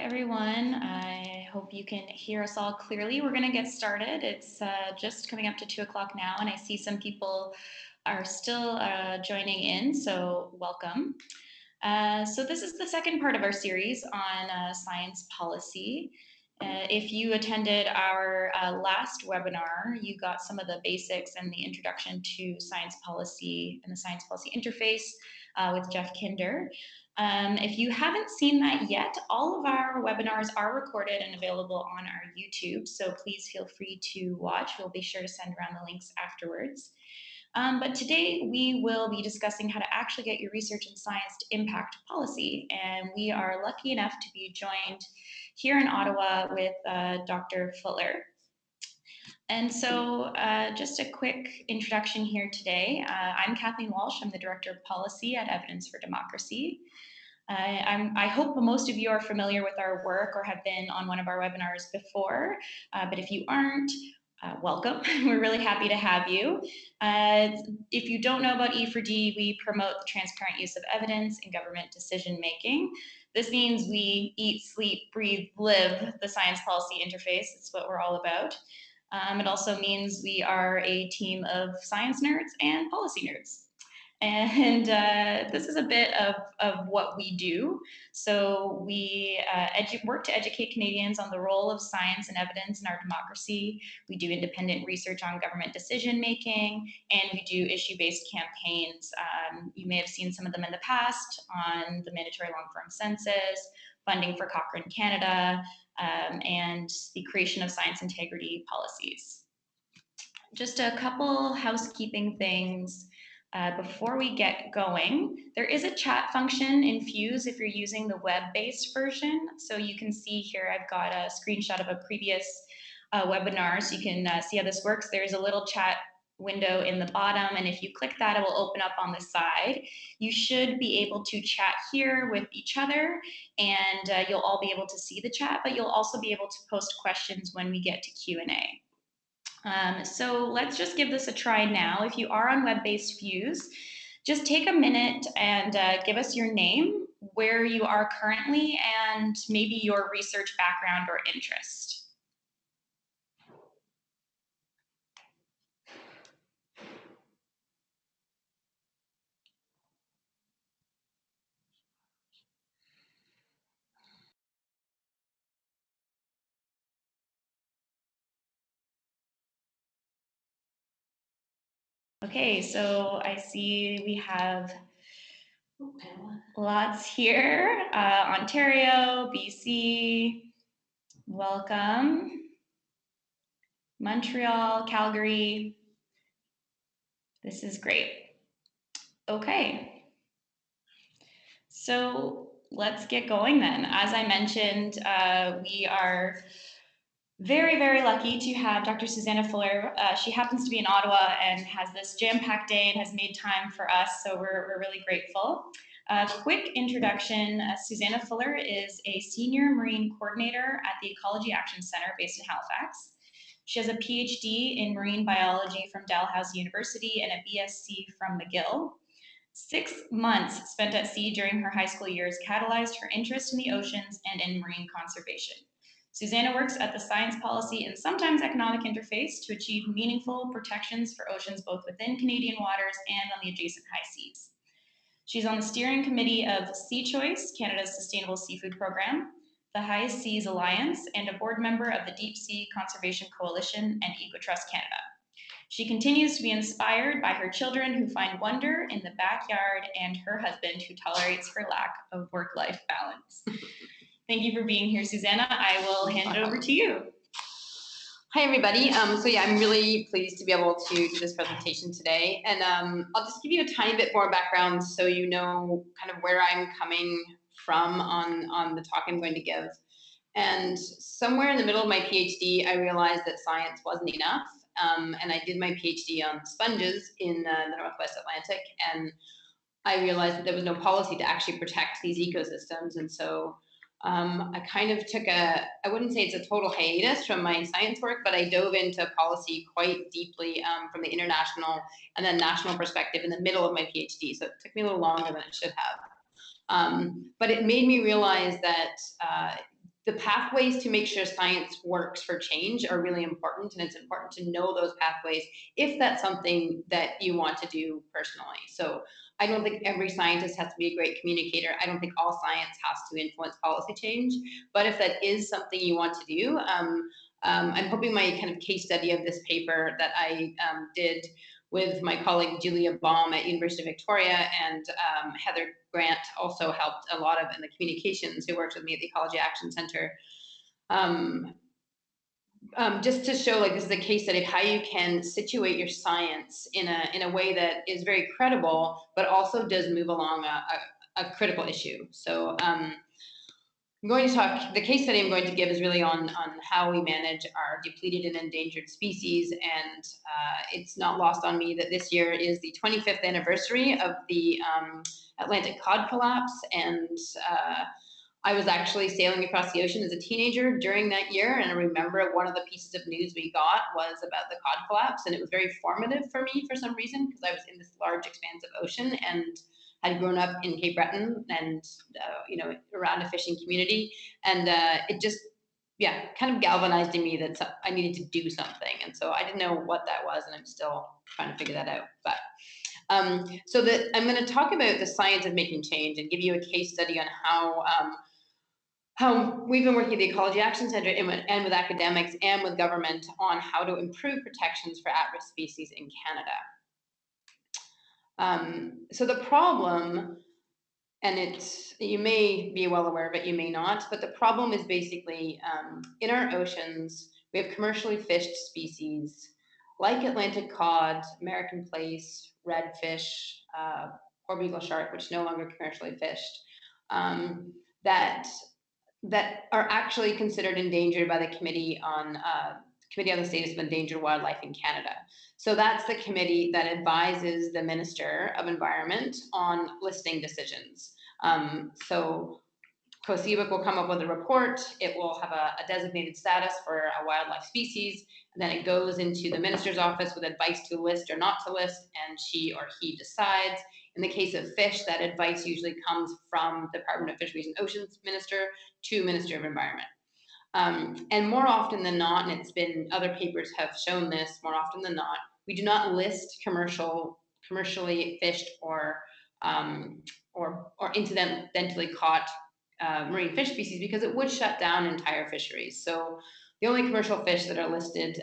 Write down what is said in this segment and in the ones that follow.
everyone. I hope you can hear us all clearly. We're going to get started. It's just coming up to 2 o'clock now, and I see some people are still joining in, so welcome. So this is the second part of our series on science policy. If you attended our last webinar, you got some of the basics and the introduction to science policy and the science policy interface with Jeff Kinder. If you haven't seen that yet, all of our webinars are recorded and available on our YouTube, so please feel free to watch. We'll be sure to send around the links afterwards. But today we will be discussing how to actually get your research in science to impact policy. And we are lucky enough to be joined here in Ottawa with Dr. Fuller. And so just a quick introduction here today. I'm Kathleen Walsh. I'm the Director of Policy at Evidence for Democracy. I hope most of you are familiar with our work or have been on one of our webinars before, but if you aren't, welcome. We're really happy to have you. If you don't know about E4D, we promote the transparent use of evidence in government decision making. This means we eat, sleep, breathe, live the science policy interface. It's what we're all about. It also means we are a team of science nerds and policy nerds. And this is a bit of what we do. So we work to educate Canadians on the role of science and evidence in our democracy. We do independent research on government decision making, and we do issue-based campaigns. You may have seen some of them in the past on the mandatory long-form census, funding for Cochrane Canada, and the creation of science integrity policies. Just a couple housekeeping things. Before we get going, there is a chat function in Fuse if you're using the web-based version. So you can see here, I've got a screenshot of a previous webinar, so you can see how this works. There's a little chat window in the bottom, and if you click that, it will open up on the side. You should be able to chat here with each other, and you'll all be able to see the chat, but you'll also be able to post questions when we get to Q&A. So let's just give this a try now. If you are on web-based Fuse, just take a minute and give us your name, where you are currently, and maybe your research background or interest. Okay, so I see we have lots here. Ontario, BC, welcome. Montreal, Calgary. This is great. Okay. So let's get going then. As I mentioned, we are very, very lucky to have Dr. Susanna Fuller. She happens to be in Ottawa and has this jam-packed day and has made time for us, so we're really grateful. Quick introduction, Susanna Fuller is a senior marine coordinator at the Ecology Action Centre based in Halifax. She has a PhD in marine biology from Dalhousie University and a BSc from McGill. 6 months spent at sea during her high school years catalyzed her interest in the oceans and in marine conservation. Susanna works at the Science Policy and sometimes Economic Interface to achieve meaningful protections for oceans both within Canadian waters and on the adjacent high seas. She's on the steering committee of Sea Choice, Canada's sustainable seafood program, the High Seas Alliance, and a board member of the Deep Sea Conservation Coalition and EcoTrust Canada. She continues to be inspired by her children who find wonder in the backyard and her husband who tolerates her lack of work-life balance. Thank you for being here, Susanna. I will hand it over to you. Hi, everybody. So yeah, I'm really pleased to be able to do this presentation today. And I'll just give you a tiny bit more background so you know kind of where I'm coming from on the talk I'm going to give. And somewhere in the middle of my PhD, I realized that science wasn't enough. And I did my PhD on sponges in the Northwest Atlantic. And I realized that there was no policy to actually protect these ecosystems. And so I kind of took I wouldn't say it's a total hiatus from my science work, but I dove into policy quite deeply from the international and then national perspective in the middle of my PhD. So it took me a little longer than it should have. But it made me realize that the pathways to make sure science works for change are really important, and it's important to know those pathways if that's something that you want to do personally. So I don't think every scientist has to be a great communicator. I don't think all science has to influence policy change, but if that is something you want to do, I'm hoping my kind of case study of this paper that I did with my colleague Julia Baum at University of Victoria, and Heather Grant also helped a lot of in the communications, who works with me at the Ecology Action Center. Just to show, like, this is a case study of how you can situate your science in a way that is very credible, but also does move along a critical issue. So I'm going to talk, the case study I'm going to give is really on how we manage our depleted and endangered species. And it's not lost on me that this year is the 25th anniversary of the Atlantic cod collapse. And I was actually sailing across the ocean as a teenager during that year. And I remember one of the pieces of news we got was about the cod collapse. And it was very formative for me for some reason, because I was in this large expanse of ocean and had grown up in Cape Breton and, around a fishing community. And it just, kind of galvanized in me that I needed to do something. And so I didn't know what that was, and I'm still trying to figure that out. But so that I'm going to talk about the science of making change and give you a case study on how we've been working at the Ecology Action Center and with academics and with government on how to improve protections for at-risk species in Canada. So the problem, and you may be well aware of it, you may not, but the problem is basically in our oceans, we have commercially fished species like Atlantic cod, American plaice, redfish, poor beagle shark, which is no longer commercially fished, that are actually considered endangered by the Committee on the Status of Endangered Wildlife in Canada. So that's the committee that advises the Minister of Environment on listing decisions. So COSEWIC will come up with a report. It will have a designated status for a wildlife species, and then it goes into the minister's office with advice to list or not to list, and she or he decides. In the case of fish, that advice usually comes from the Department of Fisheries and Oceans Minister to Minister of Environment. And more often than not, and it's been, other papers have shown this, more often than not, we do not list commercially fished or incidentally caught marine fish species, because it would shut down entire fisheries. So the only commercial fish that are listed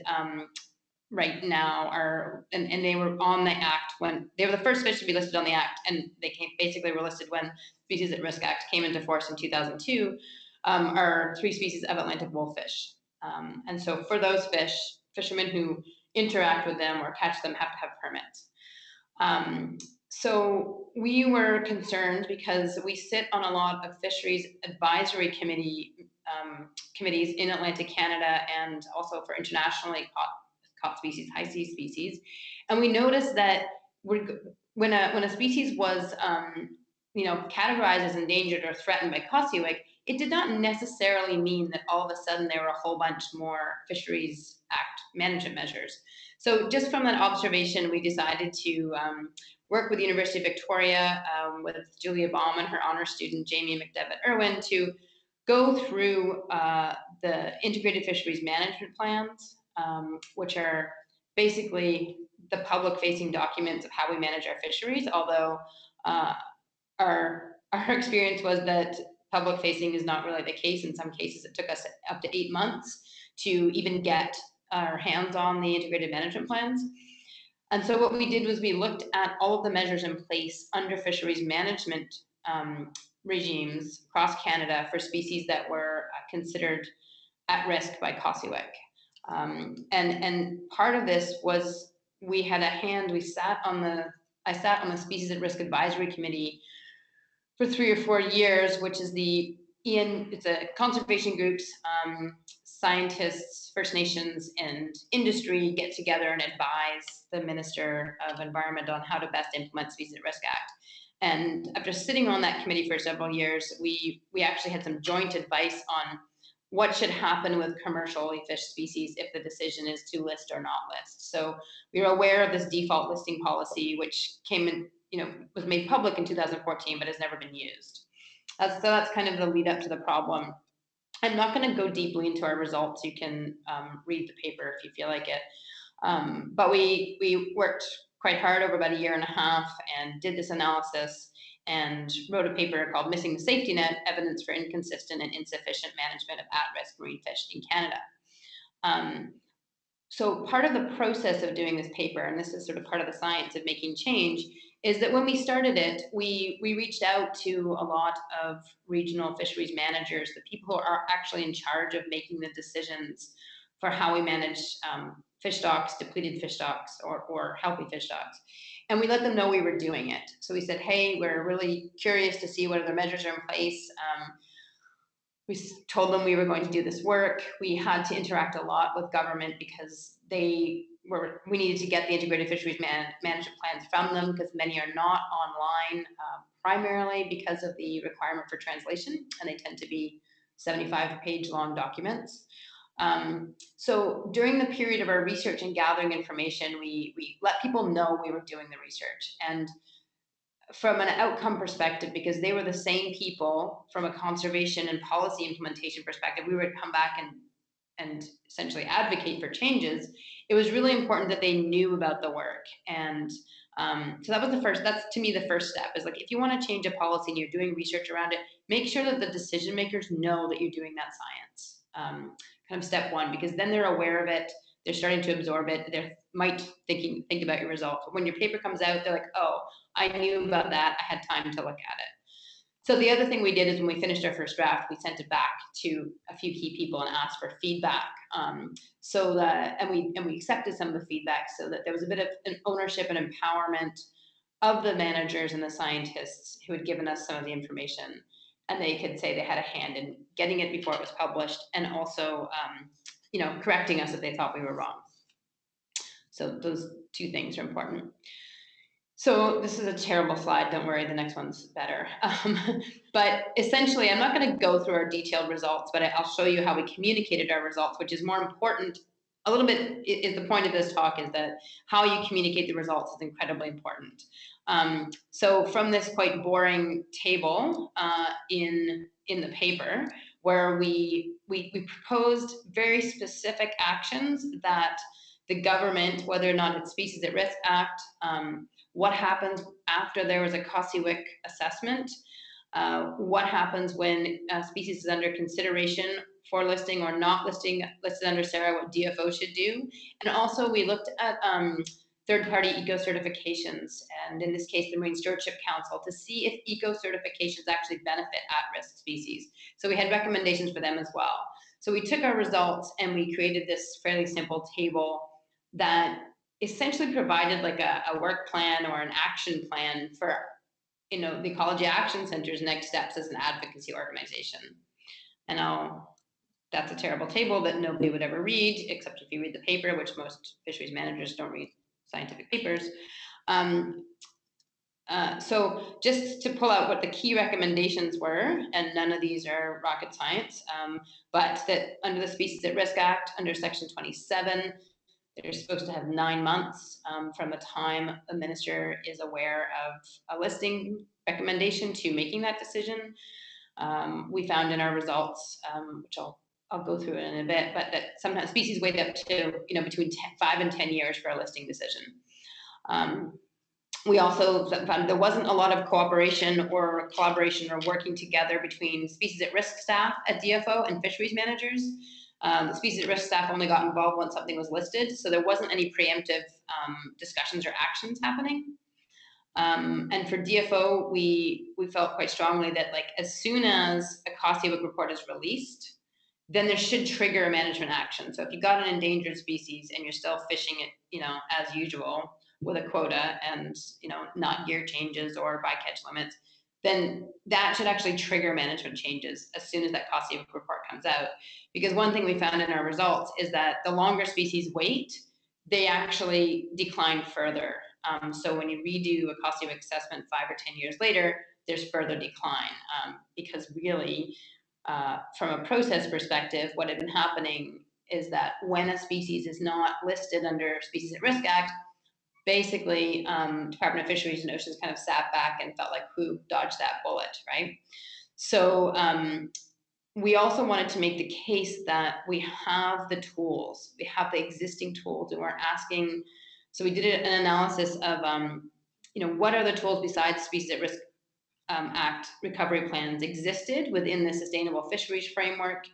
right now are, and they were on the Act when they were the first fish to be listed on the Act, and they basically were listed when Species at Risk Act came into force in 2002, are 3 species of Atlantic wolffish. And so for those fishermen who interact with them or catch them have to have permits. So we were concerned because we sit on a lot of fisheries advisory committees in Atlantic Canada, and also for internationally caught species, high sea species. And we noticed that when a species was categorized as endangered or threatened by COSEWIC, it did not necessarily mean that all of a sudden there were a whole bunch more Fisheries Act management measures. So just from that observation, we decided to work with the University of Victoria, with Julia Baum and her honor student, Jamie McDevitt-Irwin, to go through the integrated fisheries management plans, which are basically the public-facing documents of how we manage our fisheries, although our experience was that public-facing is not really the case. In some cases, it took us up to 8 months to even get our hands on the integrated management plans. And so what we did was we looked at all of the measures in place under fisheries management regimes across Canada for species that were considered at risk by COSEWIC. And part of this was we had a hand. I sat on the Species at Risk Advisory Committee for 3 or 4 years, which is it's a conservation groups, scientists, First Nations, and industry get together and advise the Minister of Environment on how to best implement Species at Risk Act. And after sitting on that committee for several years, we actually had some joint advice on what should happen with commercially fished species if the decision is to list or not list. So we were aware of this default listing policy, which was made public in 2014, but has never been used. So that's kind of the lead up to the problem. I'm not going to go deeply into our results. You can read the paper if you feel like it. But we worked quite hard over about a year and a half and did this analysis and wrote a paper called Missing the Safety Net, Evidence for Inconsistent and Insufficient Management of At-Risk Marine Fish in Canada. So part of the process of doing this paper, and this is sort of part of the science of making change, is that when we started it, we reached out to a lot of regional fisheries managers, the people who are actually in charge of making the decisions for how we manage fish stocks, depleted fish stocks, or healthy fish stocks. And we let them know we were doing it. So we said, hey, we're really curious to see what other measures are in place. We told them we were going to do this work. We had to interact a lot with government because we needed to get the integrated fisheries management plans from them, because many are not online, primarily because of the requirement for translation, and they tend to be 75-page long documents. So during the period of our research and gathering information, we let people know we were doing the research. And from an outcome perspective, because they were the same people from a conservation and policy implementation perspective, we would come back and essentially advocate for changes. It was really important that they knew about the work. And so that was that's to me the first step, is like, if you want to change a policy and you're doing research around it, make sure that the decision makers know that you're doing that science. Kind of step one, because then they're aware of it, they're starting to absorb it, they might think about your results. But when your paper comes out, they're like, oh, I knew about that, I had time to look at it. So the other thing we did is, when we finished our first draft, we sent it back to a few key people and asked for feedback. And we accepted some of the feedback, so that there was a bit of an ownership and empowerment of the managers and the scientists who had given us some of the information, and they could say they had a hand in getting it before it was published, and also correcting us if they thought we were wrong. So those two things are important. So this is a terrible slide, don't worry, the next one's better. But essentially, I'm not going to go through our detailed results, but I'll show you how we communicated our results, which is more important. A little bit is the point of this talk, is that how you communicate the results is incredibly important. So from this quite boring table in the paper, where we proposed very specific actions that the government, whether or not it's Species at Risk Act, what happens after there was a COSIWIC assessment, what happens when a species is under consideration for listing or not listed under SARA, what DFO should do. And also we looked at third-party eco-certifications, and in this case, the Marine Stewardship Council, to see if eco-certifications actually benefit at-risk species. So we had recommendations for them as well. So we took our results and we created this fairly simple table that essentially provided like a work plan or an action plan for the Ecology Action Center's next steps as an advocacy organization. And that's a terrible table that nobody would ever read, except if you read the paper, which most fisheries managers don't read scientific papers. So just to pull out what the key recommendations were, and none of these are rocket science, but that under the Species at Risk Act, under Section 27, they're supposed to have 9 months from the time a minister is aware of a listing recommendation to making that decision. We found in our results, which I'll go through it in a bit, but that sometimes species wait up to between 5 and 10 years for a listing decision. We also found there wasn't a lot of cooperation or collaboration or working together between species at risk staff at DFO and fisheries managers. The species at risk staff only got involved when something was listed, so there wasn't any preemptive discussions or actions happening. And for DFO, we felt quite strongly that, like, as soon as a COSIWIC report is released, then there should trigger a management action. So if you've got an endangered species and you're still fishing it, as usual with a quota and, not gear changes or bycatch limits, then that should actually trigger management changes as soon as that COSIWIC report comes out. Because one thing we found in our results is that the longer species wait, they actually decline further. So when you redo a COSIWIC assessment 5 or 10 years later, there's further decline, because really, from a process perspective, what had been happening is that when a species is not listed under Species at Risk Act, basically, Department of Fisheries and Oceans kind of sat back and felt like, who dodged that bullet, right? So we also wanted to make the case that we have the tools, we have the existing tools, and we're asking. So we did an analysis of, what are the tools besides Species at Risk Act recovery plans existed within the Sustainable Fisheries Framework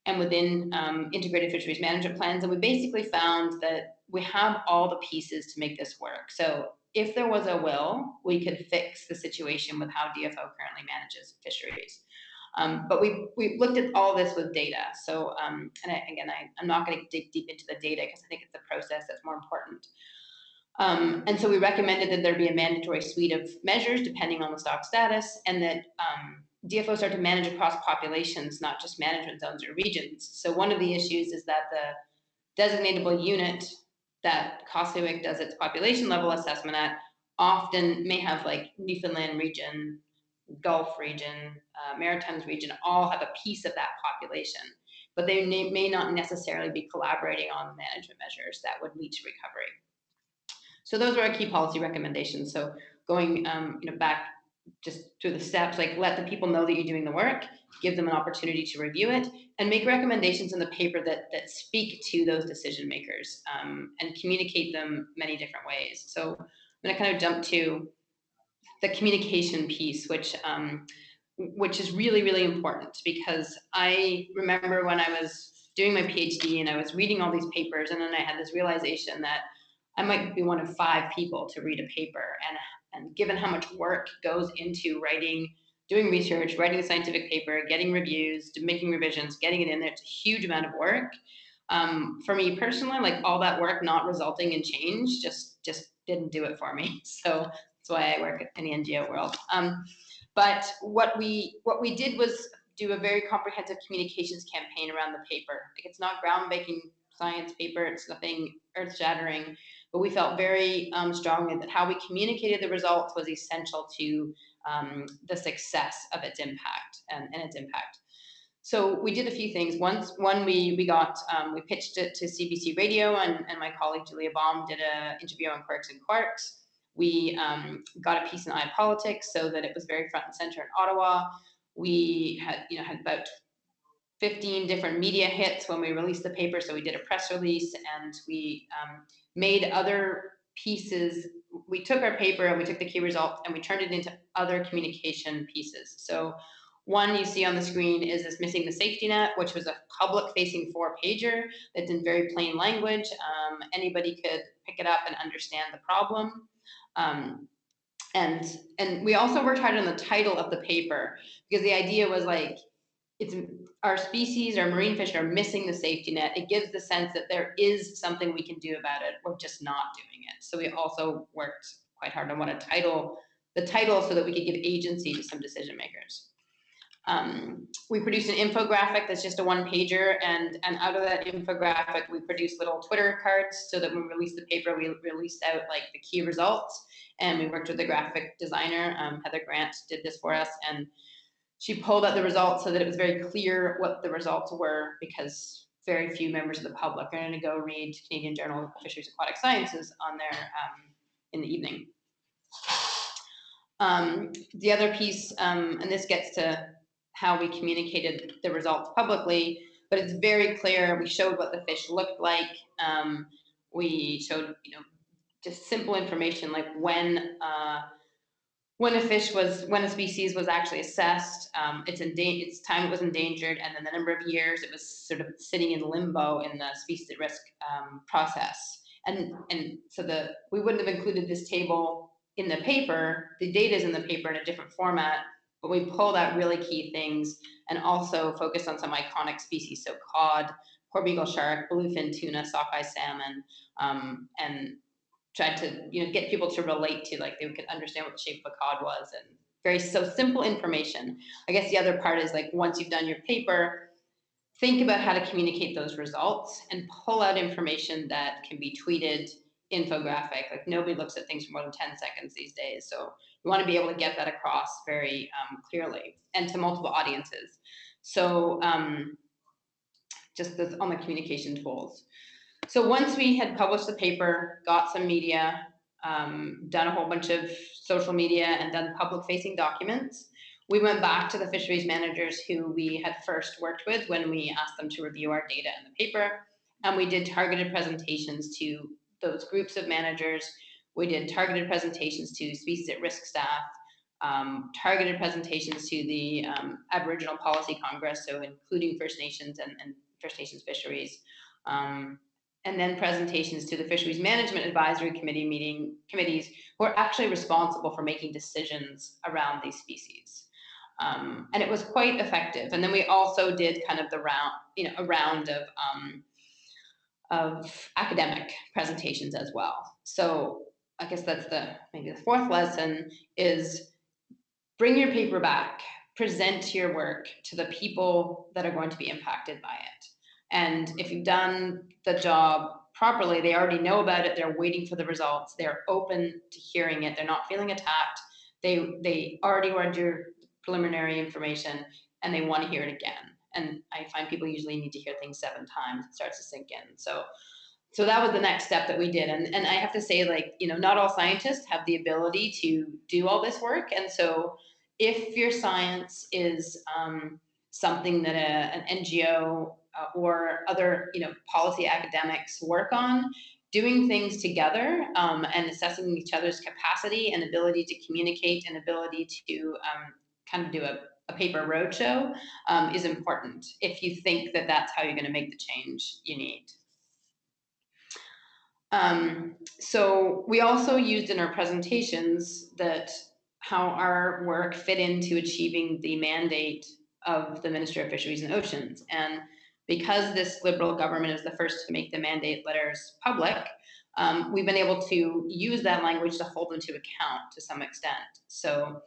and within integrated fisheries management plans. And we basically found that we have all the pieces to make this work. So if there was a will, we could fix the situation with how DFO currently manages fisheries. But we looked at all this with data. So, I'm not going to dig deep into the data because I think it's the process that's more important. And so we recommended that there be a mandatory suite of measures depending on the stock status, and that DFO start to manage across populations, not just management zones or regions. So one of the issues is that the designatable unit that COSUIC does its population level assessment at often may have like Newfoundland region, Gulf region, Maritimes region, all have a piece of that population, but they may not necessarily be collaborating on management measures that would lead to recovery. So those were our key policy recommendations. So going back just through the steps, like let the people know that you're doing the work, give them an opportunity to review it, and make recommendations in the paper that speak to those decision makers, and communicate them many different ways. So I'm going to kind of jump to the communication piece, which is really, really important, because I remember when I was doing my PhD and I was reading all these papers, and then I had this realization that I might be one of 5 people to read a paper, and given how much work goes into writing, doing research, writing a scientific paper, getting reviews, making revisions, getting it in there, it's a huge amount of work. For me personally, like all that work not resulting in change just didn't do it for me. So that's why I work in the NGO world. But what we did was do a very comprehensive communications campaign around the paper. Like, it's not groundbreaking science paper, it's nothing earth-shattering, but we felt very strongly that how we communicated the results was essential to the success of its impact and its impact. So we did a few things. One, we pitched it to CBC Radio, and my colleague Julia Baum did an interview on quirks and quarks. We got a piece in iPolitics so that it was very front and center in Ottawa. We had about 15 different media hits when we released the paper. So we did a press release, and we made other pieces. We took our paper and we took the key results and we turned it into other communication pieces. So one you see on the screen is this Missing the Safety Net, which was a public-facing 4-pager that's in very plain language. Anybody could pick it up and understand the problem. And we also worked hard on the title of the paper, because the idea was like, it's our species, our marine fish are missing the safety net. It gives the sense that there is something we can do about it. We're just not doing it. So we also worked quite hard on the title, so that we could give agency to some decision makers. We produced an infographic that's just a 1-pager, and out of that infographic, we produced little Twitter cards, so that when we released the paper, we released out like the key results, and we worked with the graphic designer, Heather Grant did this for us, and she pulled out the results so that it was very clear what the results were, because very few members of the public are going to go read Canadian Journal of Fisheries Aquatic Sciences on there in the evening. The other piece, and this gets to how we communicated the results publicly, but it's very clear. We showed what the fish looked like. We showed, just simple information like when a species was actually assessed, its time it was endangered, and then the number of years it was sort of sitting in limbo in the species at risk process. And so we wouldn't have included this table in the paper. The data is in the paper in a different format, but we pulled out really key things and also focused on some iconic species, so cod, poor beagle shark, bluefin tuna, sockeye salmon, and tried to get people to relate to, like, they could understand what the shape of a cod was, and so simple information. I guess the other part is, like, once you've done your paper, think about how to communicate those results and pull out information that can be tweeted, infographic. Like, nobody looks at things for more than 10 seconds these days, so you want to be able to get that across very clearly and to multiple audiences. So just on the communication tools. So once we had published the paper, got some media, done a whole bunch of social media, and done public-facing documents, we went back to the fisheries managers who we had first worked with when we asked them to review our data in the paper, and we did targeted presentations to those groups of managers. We did targeted presentations to species at risk staff, targeted presentations to the Aboriginal Policy Congress, so including First Nations and First Nations fisheries, and then presentations to the Fisheries Management Advisory committees who are actually responsible for making decisions around these species. And it was quite effective. And then we also did kind of a round of academic presentations as well. So I guess that's maybe the fourth lesson is bring your paper back, present your work to the people that are going to be impacted by it. And if you've done the job properly, they already know about it, they're waiting for the results, they're open to hearing it, they're not feeling attacked, they already read your preliminary information and they want to hear it again. And I find people usually need to hear things 7 times, it starts to sink in. So that was the next step that we did. And I have to say, like, not all scientists have the ability to do all this work. And so if your science is something that an NGO or other policy academics work on, doing things together and assessing each other's capacity and ability to communicate and ability to kind of do a paper roadshow is important if you think that that's how you're going to make the change you need. So we also used in our presentations how our work fit into achieving the mandate of the Minister of Fisheries and Oceans. And because this Liberal government is the first to make the mandate letters public, we've been able to use that language to hold them to account to some extent. So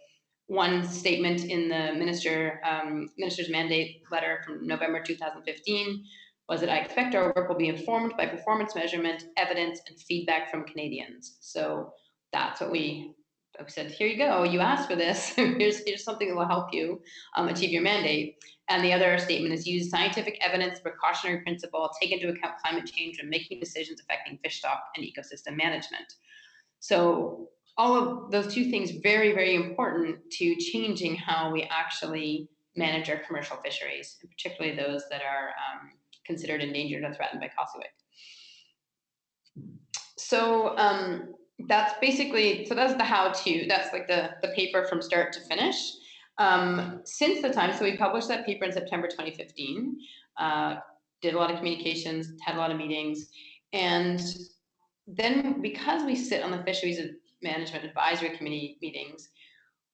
one statement in the minister's mandate letter from November 2015 was that I expect our work will be informed by performance measurement, evidence, and feedback from Canadians. So that's what we said, here you go, you asked for this, here's something that will help you achieve your mandate. And the other statement is use scientific evidence, precautionary principle, take into account climate change when making decisions affecting fish stock and ecosystem management. So all of those two things, very, very important to changing how we actually manage our commercial fisheries, and particularly those that are considered endangered and threatened by Kossiwik. So that's basically, that's the how-to, that's like the paper from start to finish. Since the time, so we published that paper in September 2015, did a lot of communications, had a lot of meetings, and then because we sit on the Fisheries Management Advisory Committee meetings,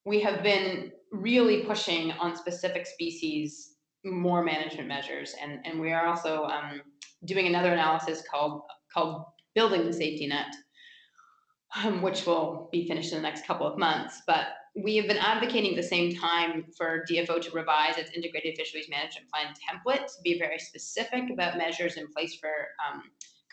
we have been really pushing on specific species more management measures, and we are also doing another analysis called Building the Safety Net, which will be finished in the next couple of months. But we have been advocating at the same time for DFO to revise its integrated fisheries management plan template to be very specific about measures in place for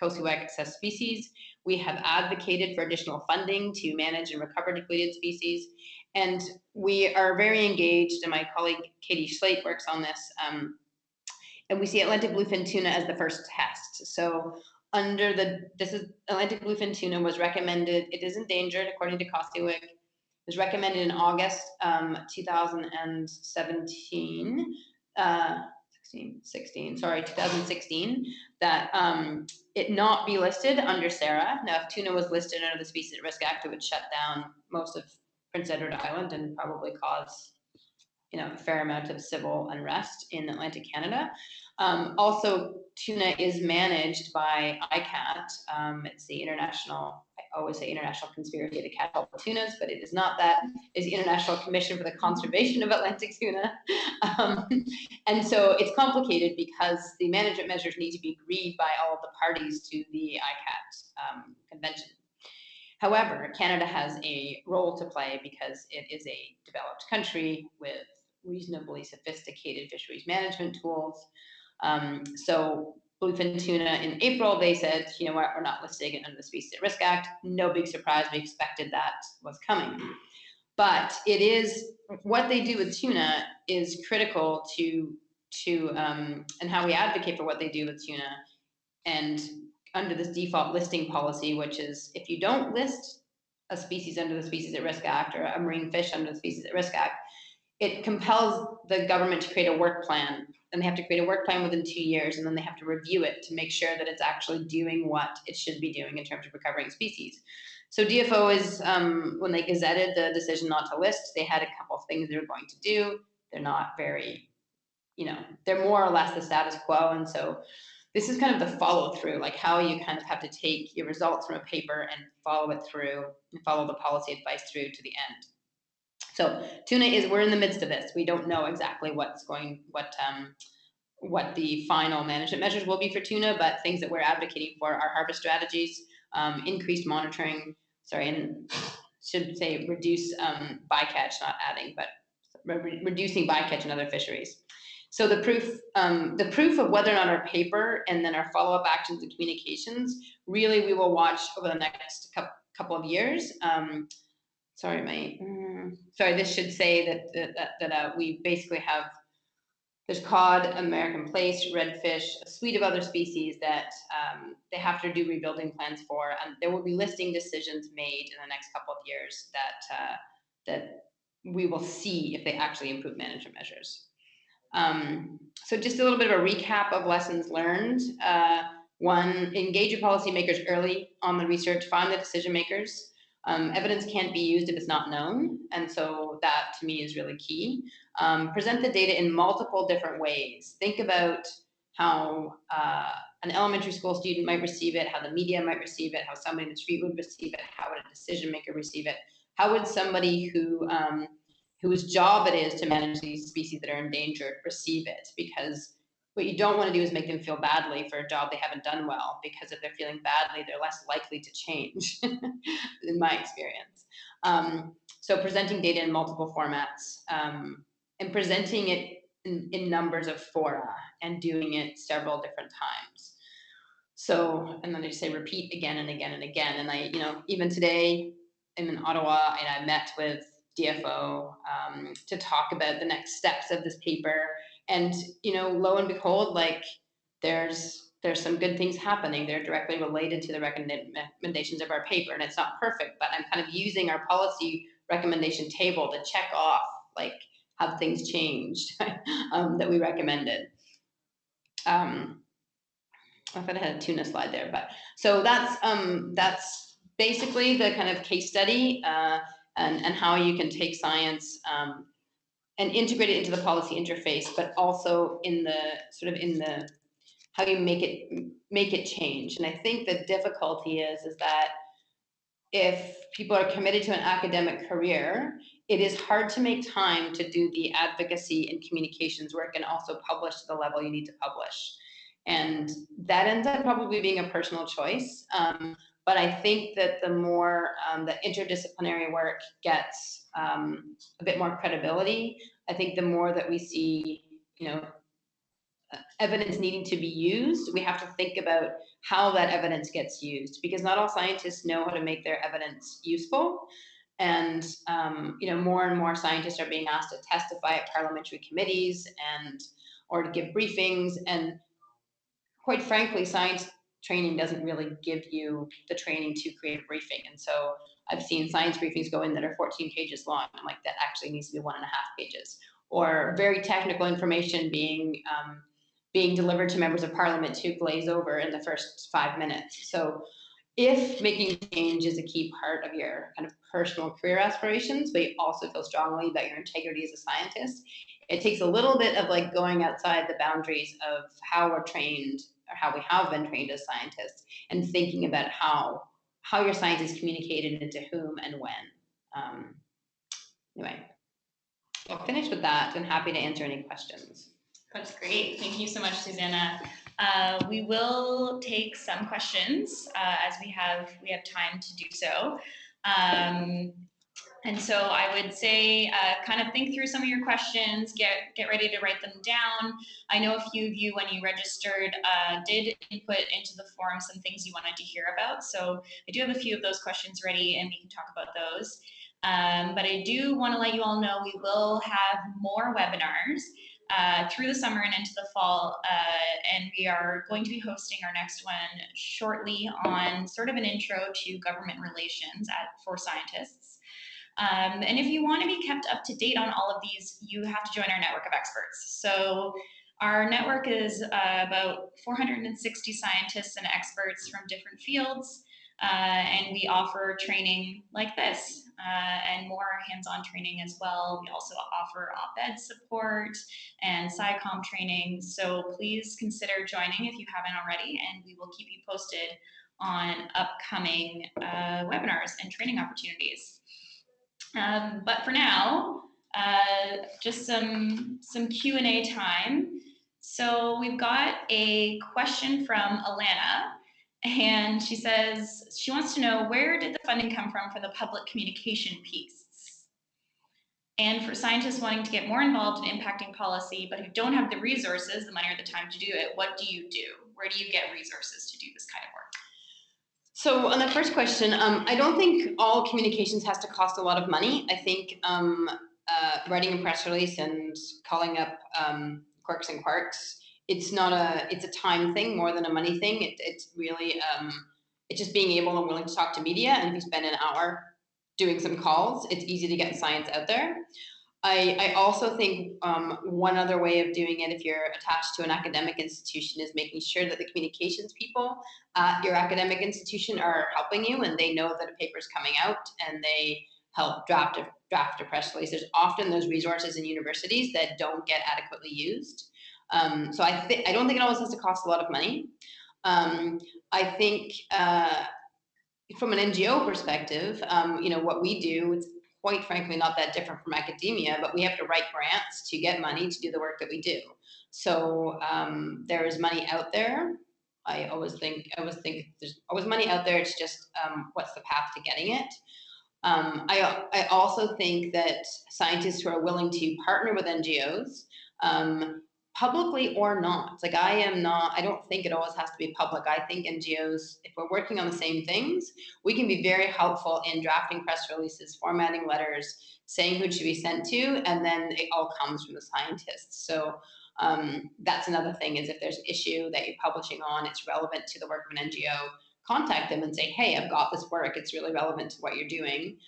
Kossiwik assessed species. We have advocated for additional funding to manage and recover depleted species. And we are very engaged, and my colleague Katie Schlate works on this, and we see Atlantic bluefin tuna as the first test. So Atlantic bluefin tuna was recommended, it is endangered according to Kossiwik. It was recommended in August 2016, that it not be listed under SARA. Now, if tuna was listed under the Species at Risk Act, it would shut down most of Prince Edward Island and probably cause a fair amount of civil unrest in Atlantic Canada. Also, tuna is managed by ICAT. It's the international, I always say international conspiracy to catch all the tunas, but it is not that. It's the International Commission for the Conservation of Atlantic Tuna. And so it's complicated because the management measures need to be agreed by all of the parties to the ICAT convention. However, Canada has a role to play because it is a developed country with reasonably sophisticated fisheries management tools. So bluefin tuna in April, they said, you know what, we're not listing it under the Species at Risk Act. No big surprise, we expected that was coming. But it is, what they do with tuna is critical to and how we advocate for what they do with tuna. And under this default listing policy, which is if you don't list a species under the Species at Risk Act or a marine fish under the Species at Risk Act, it compels the government to create a work plan, and they have to create a work plan within 2 years, and then they have to review it to make sure that it's actually doing what it should be doing in terms of recovering species. So DFO is, when they gazetted the decision not to list, they had a couple of things they were going to do. They're not very, they're more or less the status quo. And so this is kind of the follow through, like how you kind of have to take your results from a paper and follow it through and follow the policy advice through to the end. So tuna we're in the midst of this. We don't know exactly what the final management measures will be for tuna, but things that we're advocating for are harvest strategies, increased monitoring, and should say reduce bycatch, not adding, but reducing bycatch in other fisheries. So the proof of whether or not our paper and then our follow-up actions and communications, really we will watch over the next couple of years. This should say that we basically have, there's cod, American plaice, redfish, a suite of other species that they have to do rebuilding plans for, and there will be listing decisions made in the next couple of years that we will see if they actually improve management measures. So just a little bit of a recap of lessons learned. One, engage your policymakers early on the research, find the decision makers. Evidence can't be used if it's not known, and so that to me is really key. Present the data in multiple different ways. Think about how an elementary school student might receive it, how the media might receive it, how somebody in the street would receive it, how would a decision maker receive it, how would somebody whose job it is to manage these species that are endangered receive it, because what you don't want to do is make them feel badly for a job they haven't done well, because if they're feeling badly, they're less likely to change, in my experience. So presenting data in multiple formats, and presenting it in numbers of fora, and doing it several different times. So, and then I just say repeat again and again and again. And I, even today I'm in Ottawa, and I met with DFO to talk about the next steps of this paper. And lo and behold, like there's some good things happening. They're directly related to the recommendations of our paper, and it's not perfect, but I'm kind of using our policy recommendation table to check off like have things changed that we recommended. I thought I had a tuna slide there, but so that's basically the kind of case study and how you can take science and integrate it into the policy interface, but also in the how you make it change. And I think the difficulty is that if people are committed to an academic career, it is hard to make time to do the advocacy and communications work and also publish to the level you need to publish. And that ends up probably being a personal choice. But I think that the more the interdisciplinary work gets a bit more credibility, I think the more that we see, evidence needing to be used, we have to think about how that evidence gets used, because not all scientists know how to make their evidence useful. And more and more scientists are being asked to testify at parliamentary committees or to give briefings, and quite frankly, science training doesn't really give you the training to create a briefing. And so I've seen science briefings go in that are 14 pages long. I'm like, that actually needs to be 1.5 pages. Or very technical information being delivered to members of parliament to glaze over in the first 5 minutes. So if making change is a key part of your kind of personal career aspirations, but you also feel strongly about your integrity as a scientist, it takes a little bit of like going outside the boundaries of how we're trained or how we have been trained as scientists, and thinking about how your science is communicated and to whom and when. Anyway, I'll finish with that and happy to answer any questions. That's great. Thank you so much, Susanna. We will take some questions as we have time to do so. And so I would say kind of think through some of your questions, get ready to write them down. I know a few of you, when you registered, did input into the forum some things you wanted to hear about. So I do have a few of those questions ready, and we can talk about those. But I do want to let you all know we will have more webinars through the summer and into the fall, and we are going to be hosting our next one shortly on sort of an intro to government relations for scientists. And if you want to be kept up to date on all of these, you have to join our network of experts. So our network is about 460 scientists and experts from different fields, and we offer training like this and more hands-on training as well. We also offer op-ed support and SciComm training. So please consider joining if you haven't already, and we will keep you posted on upcoming webinars and training opportunities. But for now, just some Q&A time. So we've got a question from Alana, and she says she wants to know, where did the funding come from for the public communication piece? And for scientists wanting to get more involved in impacting policy, but who don't have the resources, the money, or the time to do it, what do you do? Where do you get resources to do this kind of work? So on the first question, I don't think all communications has to cost a lot of money. I think writing a press release and calling up quirks and quarks, it's a time thing more than a money thing. It's really it's just being able and willing to talk to media. And if you spend an hour doing some calls, it's easy to get science out there. I also think one other way of doing it, if you're attached to an academic institution, is making sure that the communications people at your academic institution are helping you, and they know that a paper is coming out, and they help draft a press release. There's often those resources in universities that don't get adequately used. So I don't think it always has to cost a lot of money. I think from an NGO perspective, what we do, it's quite frankly not that different from academia, but we have to write grants to get money to do the work that we do. So there is money out there. I always think there's always money out there. It's just what's the path to getting it. I also think that scientists who are willing to partner with NGOs, publicly or not, like I don't think it always has to be public. I think NGOs, if we're working on the same things, we can be very helpful in drafting press releases, formatting letters, saying who it should be sent to, and then it all comes from the scientists. So that's another thing, is if there's an issue that you're publishing on, it's relevant to the work of an NGO, contact them and say, hey, I've got this work, it's really relevant to what you're doing.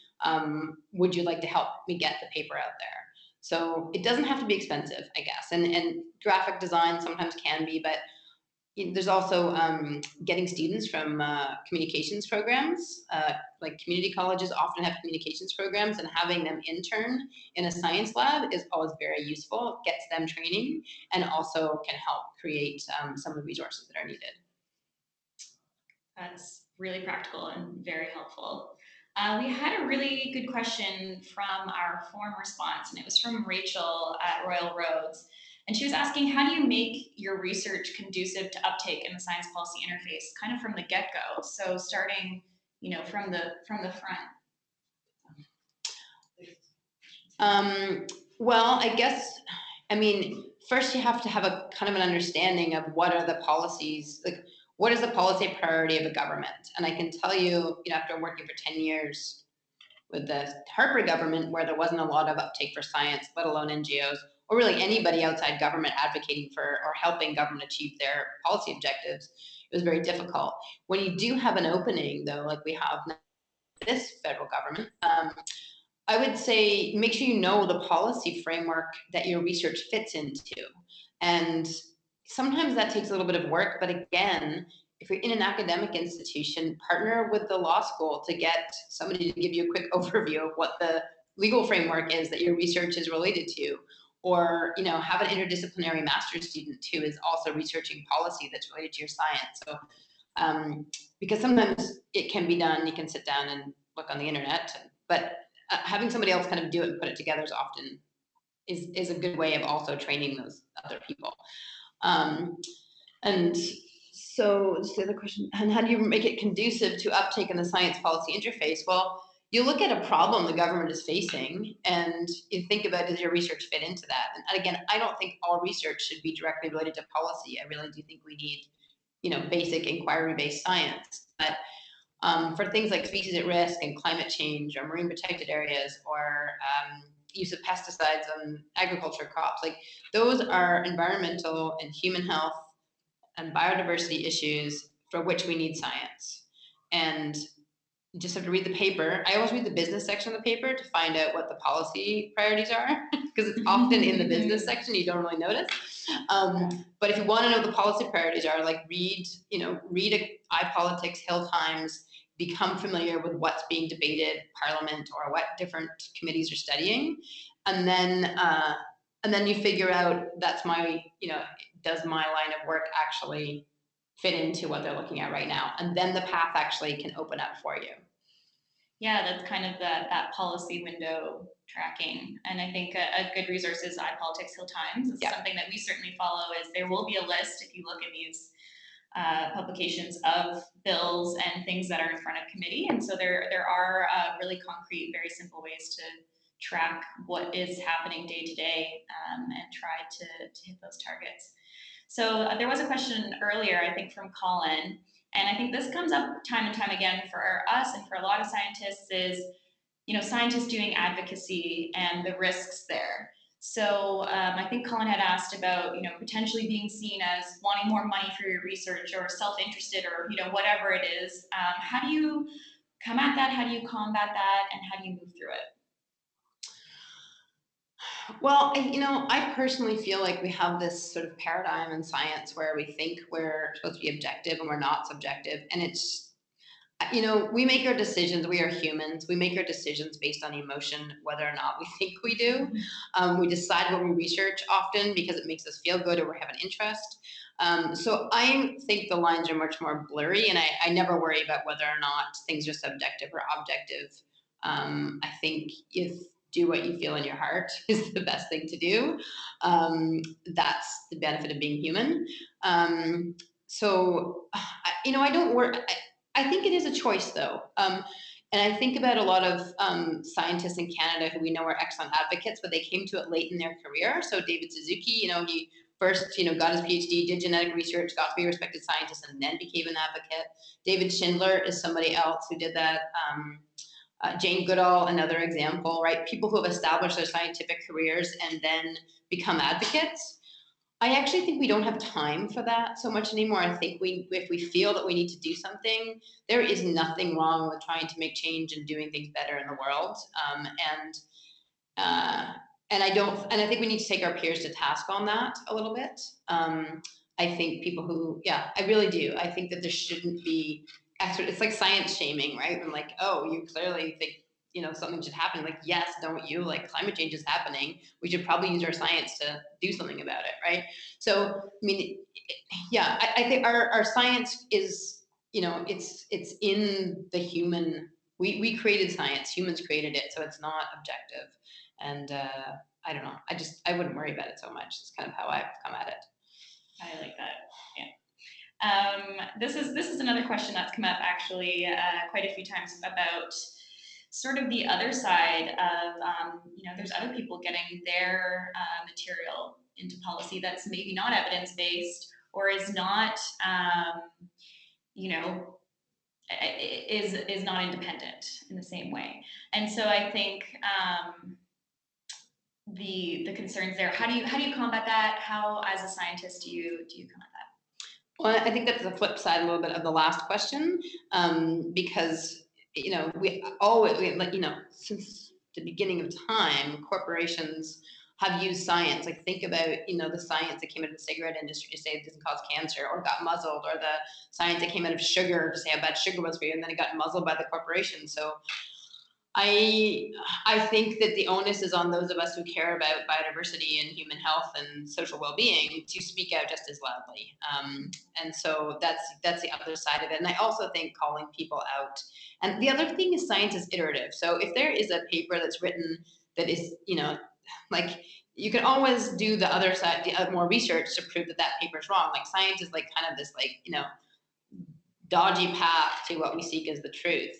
Would you like to help me get the paper out there? So it doesn't have to be expensive, I guess. And graphic design sometimes can be, but there's also getting students from communications programs. Like community colleges often have communications programs, and having them intern in a science lab is always very useful. It gets them training and also can help create some of the resources that are needed. That's really practical and very helpful. We had a really good question from our form response, and it was from Rachel at Royal Roads. And she was asking, how do you make your research conducive to uptake in the science policy interface, kind of from the get-go? So starting, from the front. Well, first you have to have a kind of an understanding of what are the policies, like what is the policy priority of a government? And I can tell you, after working for 10 years with the Harper government, where there wasn't a lot of uptake for science, let alone NGOs, or really anybody outside government advocating for or helping government achieve their policy objectives, it was very difficult. When you do have an opening, though, like we have now, this federal government, I would say make sure you know the policy framework that your research fits into. And sometimes that takes a little bit of work, but again, if you're in an academic institution, partner with the law school to get somebody to give you a quick overview of what the legal framework is that your research is related to. Or, have an interdisciplinary master's student who is also researching policy that's related to your science. So, because sometimes it can be done, you can sit down and look on the internet, but having somebody else kind of do it and put it together is a good way of also training those other people. And so this is the other question. And how do you make it conducive to uptake in the science policy interface? Well, you look at a problem the government is facing and you think about, does your research fit into that? And again, I don't think all research should be directly related to policy. I really do think we need, basic inquiry-based science. But for things like species at risk and climate change or marine protected areas or use of pesticides on agriculture crops, like those are environmental and human health and biodiversity issues for which we need science. And you just have to read the paper. I always read the business section of the paper to find out what the policy priorities are, because it's often in the business section you don't really notice. But if you want to know what the policy priorities are, like read iPolitics, Hill Times, become familiar with what's being debated, Parliament, or what different committees are studying, and then you figure out does my line of work actually fit into what they're looking at right now, and then the path actually can open up for you. Yeah, that's kind of that policy window tracking. And I think a good resource is iPolitics Hill Times. It's something that we certainly follow. Is there will be a list if you look in these publications of bills and things that are in front of committee. And so there are really concrete, very simple ways to track what is happening day to day and try to hit those targets. So there was a question earlier, I think, from Colin. And I think this comes up time and time again for us and for a lot of scientists is, scientists doing advocacy and the risks there. So I think Colin had asked about, potentially being seen as wanting more money for your research or self-interested or, whatever it is. How do you come at that? How do you combat that? And how do you move through it? Well, I personally feel like we have this sort of paradigm in science where we think we're supposed to be objective and we're not subjective. And it's, we make our decisions. We are humans. We make our decisions based on emotion, whether or not we think we do. We decide what we research often because it makes us feel good or we have an interest. So I think the lines are much more blurry, and I never worry about whether or not things are subjective or objective. I think if do what you feel in your heart is the best thing to do. That's the benefit of being human. So, I don't work. I think it is a choice, though. And I think about a lot of scientists in Canada who we know are excellent advocates, but they came to it late in their career. So David Suzuki, he first, got his PhD, did genetic research, got to be a respected scientist, and then became an advocate. David Schindler is somebody else who did that. Jane Goodall, another example, right? People who have established their scientific careers and then become advocates. I actually think we don't have time for that so much anymore. I think if we feel that we need to do something, there is nothing wrong with trying to make change and doing things better in the world. And I think we need to take our peers to task on that a little bit. I think people who, I really do. I think that there shouldn't be it's like science shaming, right? I'm like, oh, you clearly think, something should happen. Like, yes, don't you? Like, climate change is happening. We should probably use our science to do something about it, right? So, I mean, I think our science is, it's in the human. We created science. Humans created it, so it's not objective. And I don't know. I wouldn't worry about it so much. It's kind of how I've come at it. I like that. Yeah. This is another question that's come up actually quite a few times about sort of the other side of, there's other people getting their material into policy that's maybe not evidence-based or is not, is not independent in the same way. And so I think the concerns there, how do you combat that? How, as a scientist, do you come at that? Well, I think that's the flip side a little bit of the last question, because we always, since the beginning of time, corporations have used science. Like, think about the science that came out of the cigarette industry to say it doesn't cause cancer, or got muzzled, or the science that came out of sugar to say how bad sugar was for you, and then it got muzzled by the corporation. So I think that the onus is on those of us who care about biodiversity and human health and social well-being to speak out just as loudly. And so that's the other side of it. And I also think calling people out. And the other thing is science is iterative. So if there is a paper that's written that is, like, you can always do the other side, the more research to prove that paper is wrong. Like, science is like kind of this dodgy path to what we seek as the truth.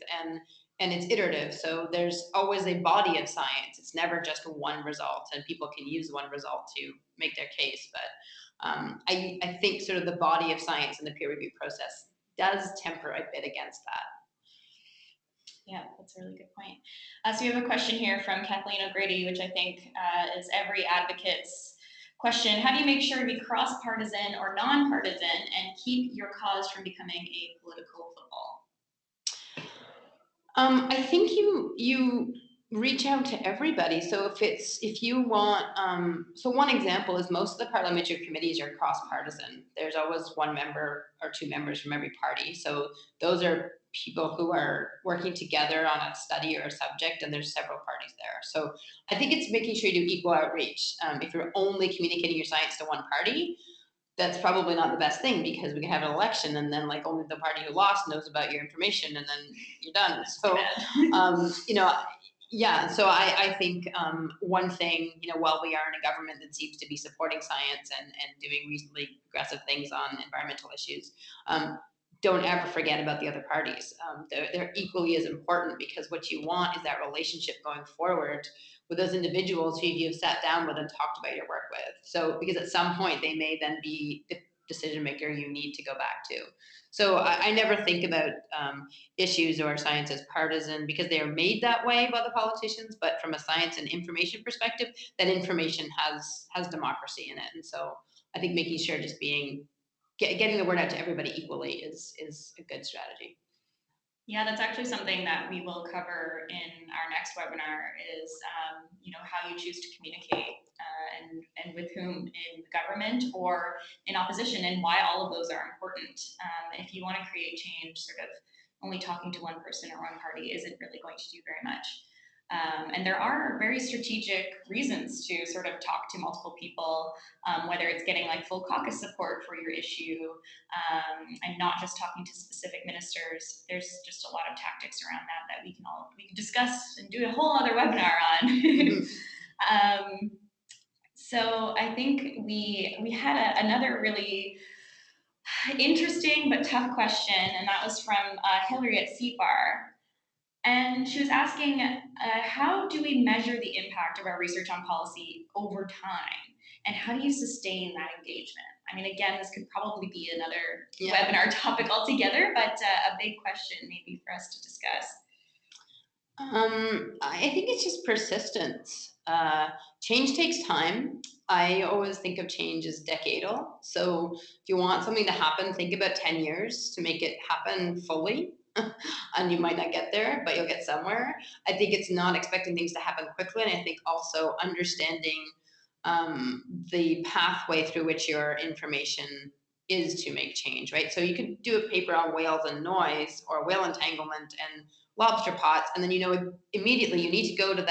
And it's iterative. So there's always a body of science. It's never just one result, and people can use one result to make their case. But I think sort of the body of science and the peer review process does temper a bit against that. Yeah, that's a really good point. So we have a question here from Kathleen OGrady, which I think is every advocate's question. How do you make sure to be cross-partisan or non-partisan and keep your cause from becoming a political football? I think you reach out to everybody. So if you want, so one example is most of the parliamentary committees are cross-partisan. There's always one member or two members from every party. So those are people who are working together on a study or a subject, and there's several parties there. So I think it's making sure you do equal outreach. If you're only communicating your science to one party, that's probably not the best thing, because we can have an election and then like only the party who lost knows about your information and then you're done. So, you know, yeah. So I think one thing, while we are in a government that seems to be supporting science and doing reasonably progressive things on environmental issues, don't ever forget about the other parties. They're equally as important, because what you want is that relationship going forward with those individuals who you've sat down with and talked about your work with. So, because at some point they may then be the decision maker you need to go back to. So I never think about issues or science as partisan, because they are made that way by the politicians. But from a science and information perspective, that information has democracy in it. And so I think making sure just getting the word out to everybody equally is a good strategy. Yeah, that's actually something that we will cover in our next webinar is, how you choose to communicate and with whom in government or in opposition, and why all of those are important. If you want to create change, sort of only talking to one person or one party isn't really going to do very much. And there are very strategic reasons to sort of talk to multiple people, whether it's getting like full caucus support for your issue, and not just talking to specific ministers. There's just a lot of tactics around that we can discuss and do a whole other webinar on. So I think we had another really interesting but tough question, and that was from Hillary at CFAR. And she was asking, how do we measure the impact of our research on policy over time? And how do you sustain that engagement? I mean, again, this could probably be another webinar topic altogether, but a big question maybe for us to discuss. I think it's just persistence. Change takes time. I always think of change as decadal. So if you want something to happen, think about 10 years to make it happen fully. And you might not get there, but you'll get somewhere. I think it's not expecting things to happen quickly. And I think also understanding the pathway through which your information is to make change, right? So you could do a paper on whales and noise, or whale entanglement and lobster pots, and then immediately you need to go to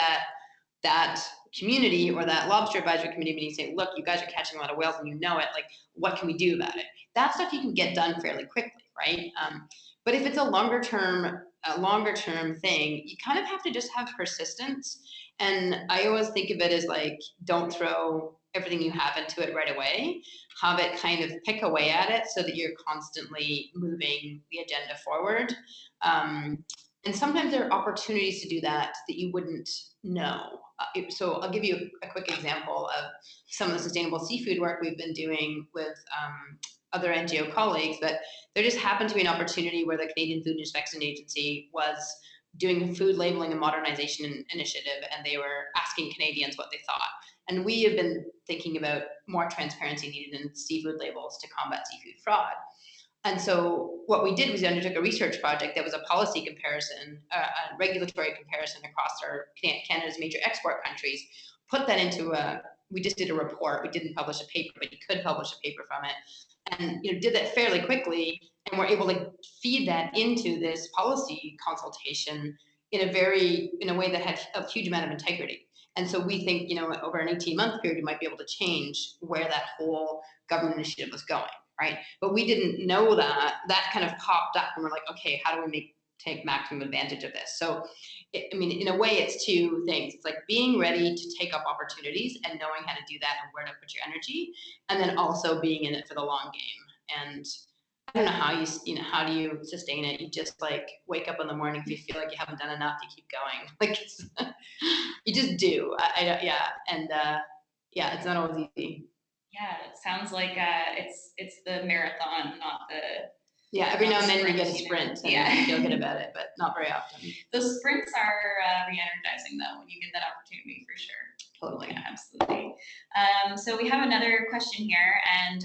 that community or that lobster advisory committee meeting and say, look, you guys are catching a lot of whales and you know it, like, what can we do about it? That stuff you can get done fairly quickly, right? But if it's a longer term thing, you kind of have to just have persistence. And I always think of it as like, don't throw everything you have into it right away. Have it kind of pick away at it so that you're constantly moving the agenda forward. And sometimes there are opportunities to do that you wouldn't know. So I'll give you a quick example of some of the sustainable seafood work we've been doing with other NGO colleagues. But there just happened to be an opportunity where the Canadian Food Inspection Agency was doing a food labeling and modernization initiative, and they were asking Canadians what they thought. And we have been thinking about more transparency needed in seafood labels to combat seafood fraud. And so what we did was we undertook a research project that was a policy comparison, a regulatory comparison across Canada's major export countries, put that into we just did a report. We didn't publish a paper, but you could publish a paper from it. And did that fairly quickly, and we're able to feed that into this policy consultation in a way that had a huge amount of integrity. And so we think, over an 18-month period, you might be able to change where that whole government initiative was going. Right? But we didn't know that kind of popped up, and we're like, okay, how do we take maximum advantage of this? So, in a way, it's two things. It's like being ready to take up opportunities and knowing how to do that and where to put your energy, and then also being in it for the long game. And I don't know how how do you sustain it? You just like wake up in the morning if you feel like you haven't done enough, you keep going. Like you just do. It's not always easy. Yeah, it sounds like it's the marathon, not the. Yeah, every now and then you get a sprint, and you feel good about it, but not very often. Those sprints are re-energizing, though, when you get that opportunity, for sure. Totally. Yeah, absolutely. So we have another question here, and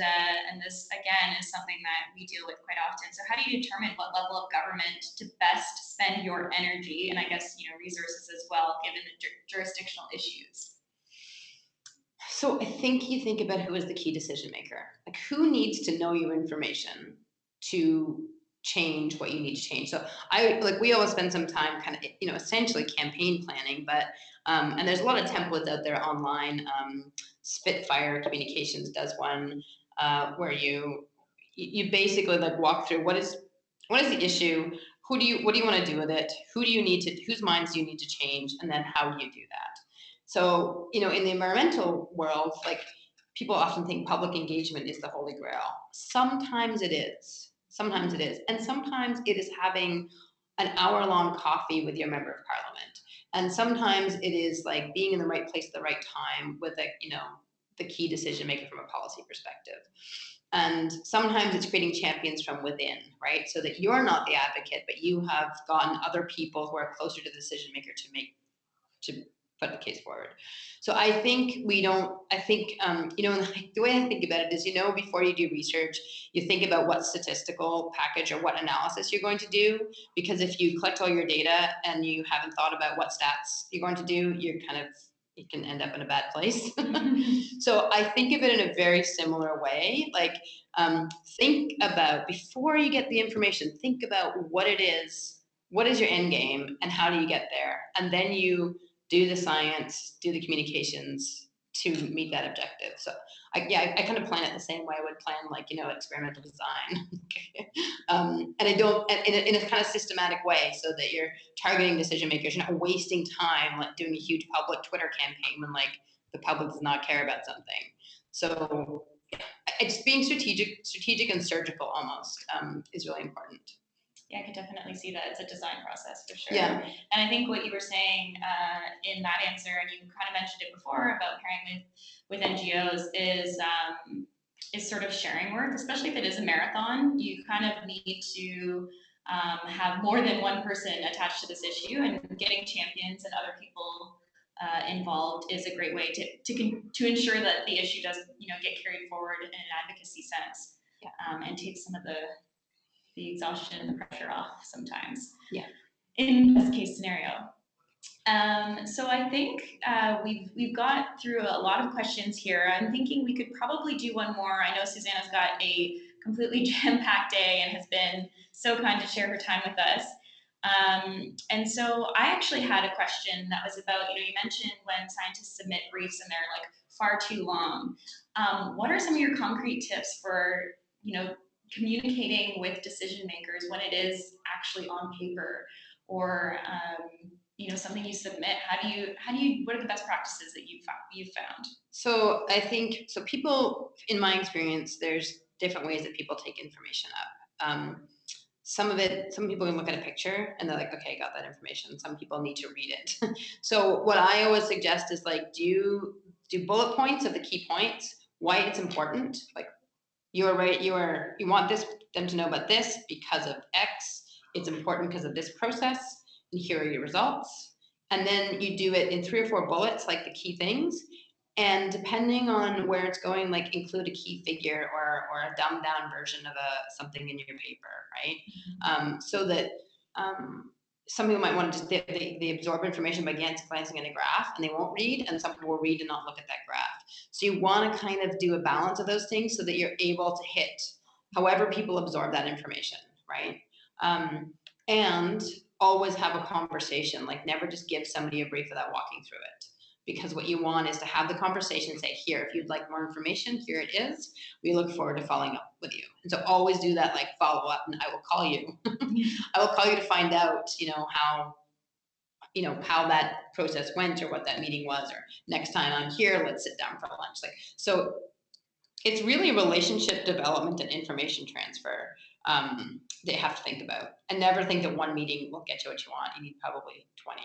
this again is something that we deal with quite often. So how do you determine what level of government to best spend your energy and I guess resources as well, given the jurisdictional issues? So I think you think about who is the key decision maker. Like who needs to know your information to change what you need to change. So we always spend some time kind of essentially campaign planning, but and there's a lot of templates out there online. Spitfire Communications does one where you basically like walk through what is the issue, what do you want to do with it, whose minds do you need to change, and then how do you do that. So in the environmental world, like people often think public engagement is the holy grail. Sometimes it is. Sometimes it is. And sometimes it is having an hour-long coffee with your member of parliament. And sometimes it is like being in the right place at the right time with the key decision maker from a policy perspective. And sometimes it's creating champions from within, right? So that you're not the advocate, but you have gotten other people who are closer to the decision maker to put the case forward. So I think the way I think about it is, before you do research, you think about what statistical package or what analysis you're going to do, because if you collect all your data and you haven't thought about what stats you're going to do, you can end up in a bad place. So I think of it in a very similar way. Like, think about, before you get the information, think about what it is, what is your end game, and how do you get there? And then you do the science, do the communications to meet that objective. So I kind of plan it the same way I would plan experimental design. And I don't, in a kind of systematic way, so that you're targeting decision makers. You're not wasting time like doing a huge public Twitter campaign when like the public does not care about something. So it's being strategic and surgical almost is really important. Yeah, I could definitely see that. It's a design process for sure. Yeah. And I think what you were saying in that answer, and you kind of mentioned it before about pairing with NGOs, is sort of sharing work, especially if it is a marathon. You kind of need to have more than one person attached to this issue, and getting champions and other people involved is a great way to ensure that the issue does get carried forward in an advocacy sense, and take some of the exhaustion and the pressure off sometimes. Yeah. In best case scenario. So I think we've got through a lot of questions here. I'm thinking we could probably do one more. I know Susanna's got a completely jam-packed day and has been so kind to share her time with us. And so I actually had a question that was about, you mentioned when scientists submit briefs and they're like far too long. What are some of your concrete tips for, communicating with decision makers when it is actually on paper, or something you submit? What are the best practices that you've found? So I think, people, in my experience, there's different ways that people take information up. Some people can look at a picture and they're like, okay, I got that information. Some people need to read it. So what I always suggest is like, do bullet points of the key points, why it's important. Like, you want them to know about this because of X. It's important because of this process, and here are your results. And then you do it in 3 or 4 bullets, like the key things. And depending on where it's going, like include a key figure or a dumbed down version of something in your paper, right? So that some people might want to just they absorb information by glancing at a graph, and they won't read, and some people will read and not look at that graph. So you want to kind of do a balance of those things so that you're able to hit however people absorb that information, right? And always have a conversation, like never just give somebody a brief without walking through it. Because what you want is to have the conversation and say, here, if you'd like more information, here it is. We look forward to following up with you. And so always do that, like follow up, and I will call you. I will call you to find out, how that process went or what that meeting was, or next time I'm here, let's sit down for lunch. So it's really relationship development and information transfer that you have to think about. And never think that one meeting will get you what you want. You need probably 20.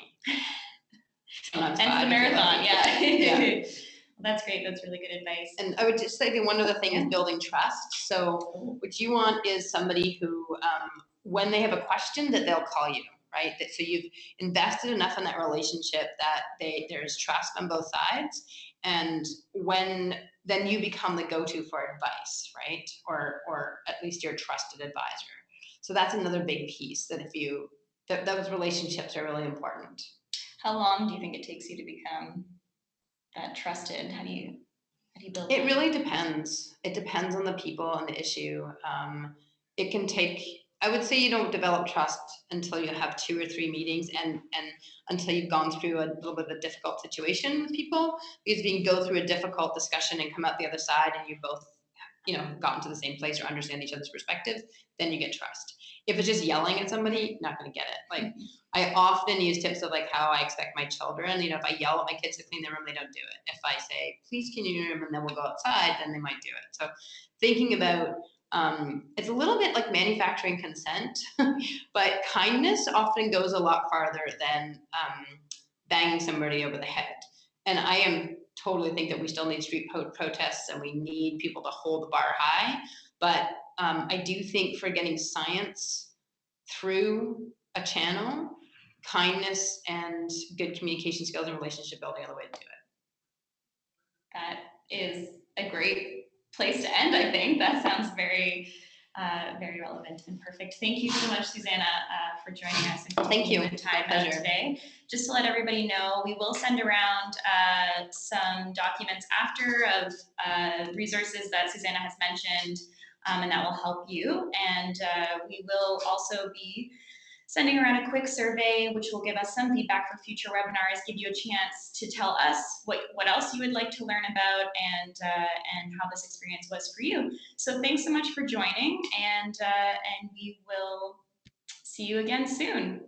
Sometimes and the marathon, yeah. Well, that's great. That's really good advice. And I would just say that one other thing is building trust. So what you want is somebody who, when they have a question, that they'll call you, right? So you've invested enough in that relationship that there's trust on both sides, and then you become the go-to for advice, right? Or at least your trusted advisor. So that's another big piece that those relationships are really important. How long do you think it takes you to become that trusted? How do you build It that? really depends. It depends on the people and the issue. It can take, I would say you don't develop trust until you have 2 or 3 meetings and until you've gone through a little bit of a difficult situation with people. Because if you can go through a difficult discussion and come out the other side and you both, gotten to the same place or understand each other's perspectives, then you get trust. If it's just yelling at somebody, not going to get it. Like, I often use tips of like how I expect my children. If I yell at my kids to clean their room, they don't do it. If I say, please clean your room and then we'll go outside, then they might do it. So thinking about, it's a little bit like manufacturing consent, but kindness often goes a lot farther than banging somebody over the head. And I totally think that we still need street protests and we need people to hold the bar high. But I do think for getting science through a channel, kindness and good communication skills and relationship building are the way to do it. That is a great place to end, I think. That sounds very, very relevant and perfect. Thank you so much, Susanna, for joining us and taking the time out today. Just to let everybody know, we will send around some documents after of resources that Susanna has mentioned, and that will help you. And we will also be sending around a quick survey, which will give us some feedback for future webinars, give you a chance to tell us what else you would like to learn about and how this experience was for you. So thanks so much for joining, and we will see you again soon.